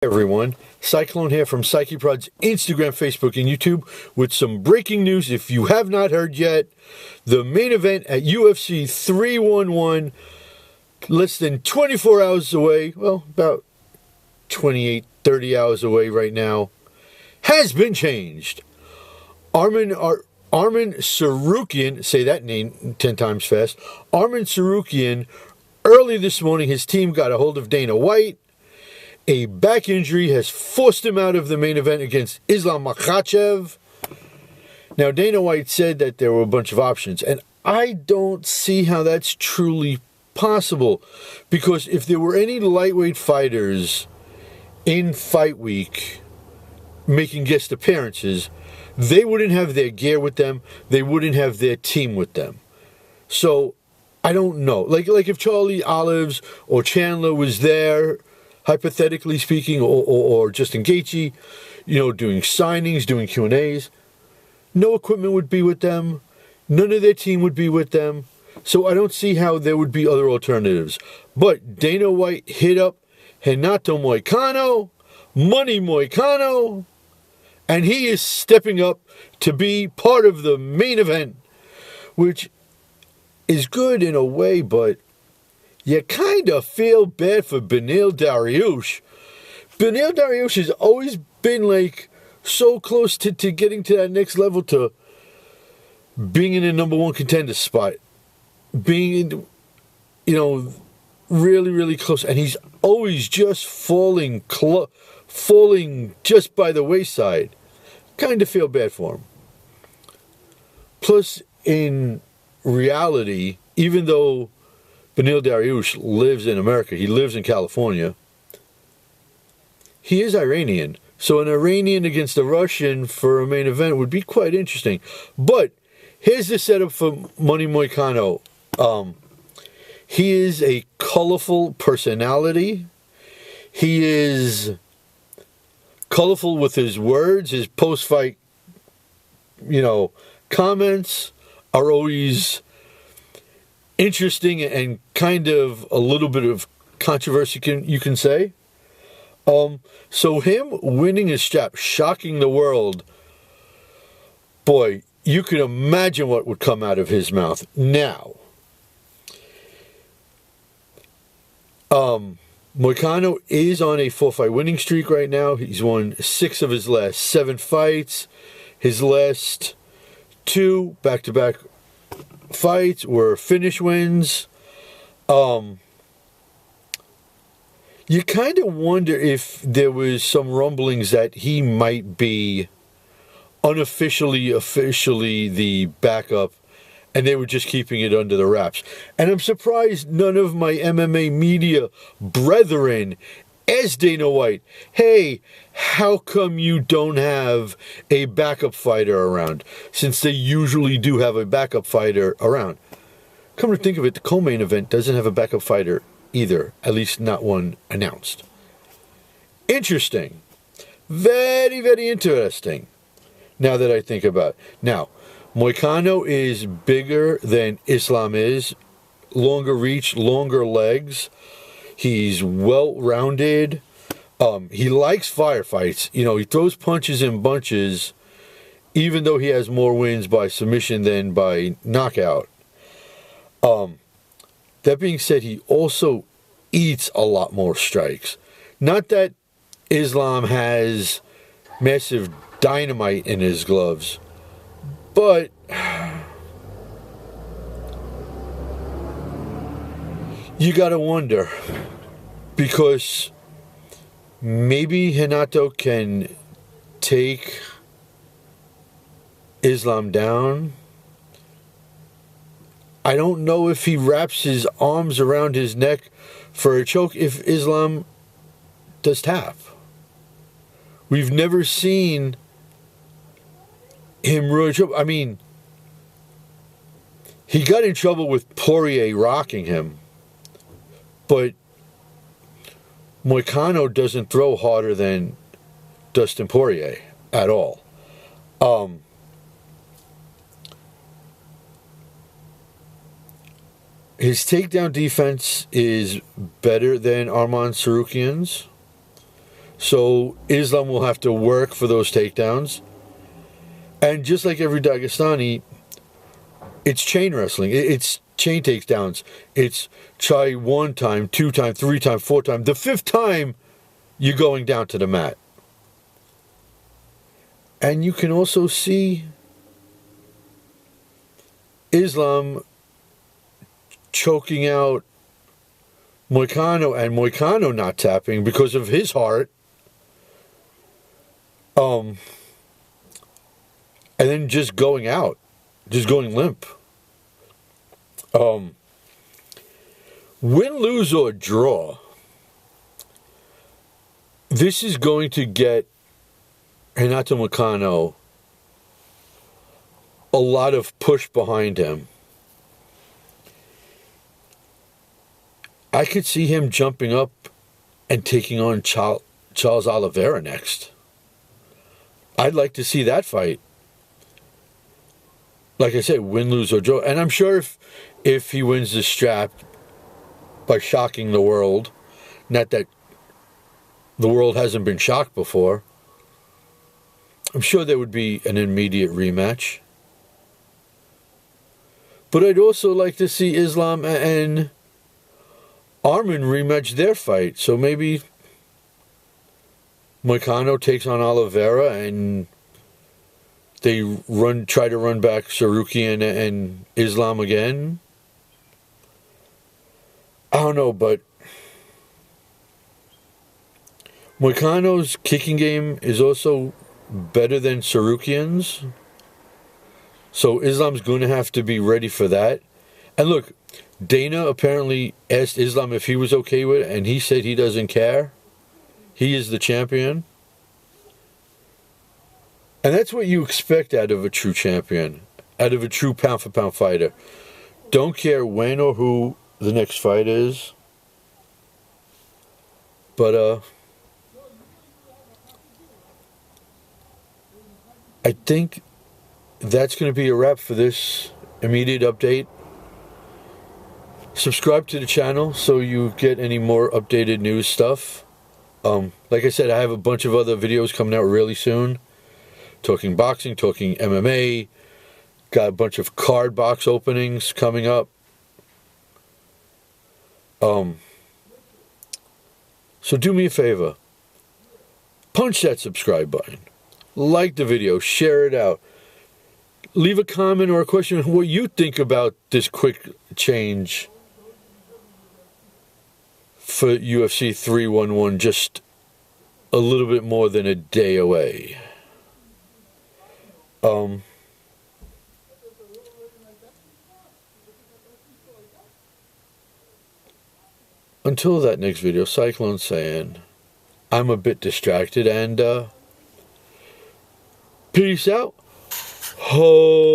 Everyone, Cyclone here from PsycheProd's Instagram, Facebook, and YouTube with some breaking news. If you have not heard yet, the main event at UFC 311, less than 24 hours away, well, about 28, 30 hours away right now, has been changed. Arman Tsarukyan, say that name 10 times fast, Arman Tsarukyan, early this morning, his team got a hold of Dana White. A back injury has forced him out of the main event against Islam Makhachev. Now, Dana White said that there were a bunch of options, and I don't see how that's truly possible, because if there were any lightweight fighters in fight week making guest appearances, they wouldn't have their gear with them, they wouldn't have their team with them. So, I don't know. Like if Charlie Olives or Chandler was there, hypothetically speaking, or Justin Gaethje, doing signings, doing Q&As, no equipment would be with them. None of their team would be with them. So I don't see how there would be other alternatives. But Dana White hit up Renato Moicano, Money Moicano, and he is stepping up to be part of the main event, which is good in a way, but you kind of feel bad for Beneil Dariush. Beneil Dariush has always been so close to getting to that next level, to being in a number one contender spot. Being in, really, really close. And he's always just falling just by the wayside. Kind of feel bad for him. Plus, in reality, even though Beneil Dariush lives in America, he lives in California, he is Iranian. So an Iranian against a Russian for a main event would be quite interesting. But here's the setup for Money Moicano. He is a colorful personality. He is colorful with his words. His post-fight, comments are always interesting and kind of a little bit of controversy, you can say. So him winning his strap, shocking the world, boy, you can imagine what would come out of his mouth. Now, Moicano is on a 4-fight winning streak right now. He's won 6 of his last 7 fights. His last 2 back-to-back fights were finish wins. You kind of wonder if there was some rumblings that he might be officially the backup, and they were just keeping it under the wraps. And I'm surprised none of my MMA media brethren asked Dana White, hey, how come you don't have a backup fighter around? Since they usually do have a backup fighter around. Come to think of it, the co-main event doesn't have a backup fighter either. At least not one announced. Interesting. Very, very interesting. Now that I think about it. Now, Moicano is bigger than Islam is. Longer reach, longer legs. He's well-rounded. He likes firefights. He throws punches in bunches, even though he has more wins by submission than by knockout. That being said, he also eats a lot more strikes. Not that Islam has massive dynamite in his gloves, but you gotta wonder, because maybe Renato can take Islam down. I don't know if he wraps his arms around his neck for a choke if Islam does tap. We've never seen him really trouble. I mean, he got in trouble with Poirier rocking him, but Moicano doesn't throw harder than Dustin Poirier at all. His takedown defense is better than Arman Tsarukyan's. So Islam will have to work for those takedowns. And just like every Dagestani, it's chain wrestling. It's chain takedowns. It's try 1 time, 2 time, 3 time, 4 time. The 5th time, you're going down to the mat. And you can also see Islam choking out Moicano, and Moicano not tapping because of his heart. And then just going out. Just going limp. Win, lose, or draw. This is going to get Renato Moicano a lot of push behind him. I could see him jumping up and taking on Charles Oliveira next. I'd like to see that fight. Like I said, win, lose, or draw. And I'm sure if he wins the strap by shocking the world, not that the world hasn't been shocked before, I'm sure there would be an immediate rematch. But I'd also like to see Islam and Arman rematch their fight. So maybe Moicano takes on Oliveira and they try to run back Tsarukyan and Islam again. I don't know, but Moicano's kicking game is also better than Tsarukyan's. So Islam's going to have to be ready for that. And look, Dana apparently asked Islam if he was okay with it, and he said he doesn't care. He is the champion. And that's what you expect out of a true champion, out of a true pound-for-pound fighter. Don't care when or who the next fight is. But, I think that's going to be a wrap for this immediate update. Subscribe to the channel so you get any more updated news stuff. Like I said, I have a bunch of other videos coming out really soon. Talking boxing, talking MMA. Got a bunch of card box openings coming up. So do me a favor. Punch that subscribe button. Like the video. Share it out. Leave a comment or a question on what you think about this quick change for UFC 311, just a little bit more than a day away. Until that next video, Cyclone saying, I'm a bit distracted, and peace out, homies.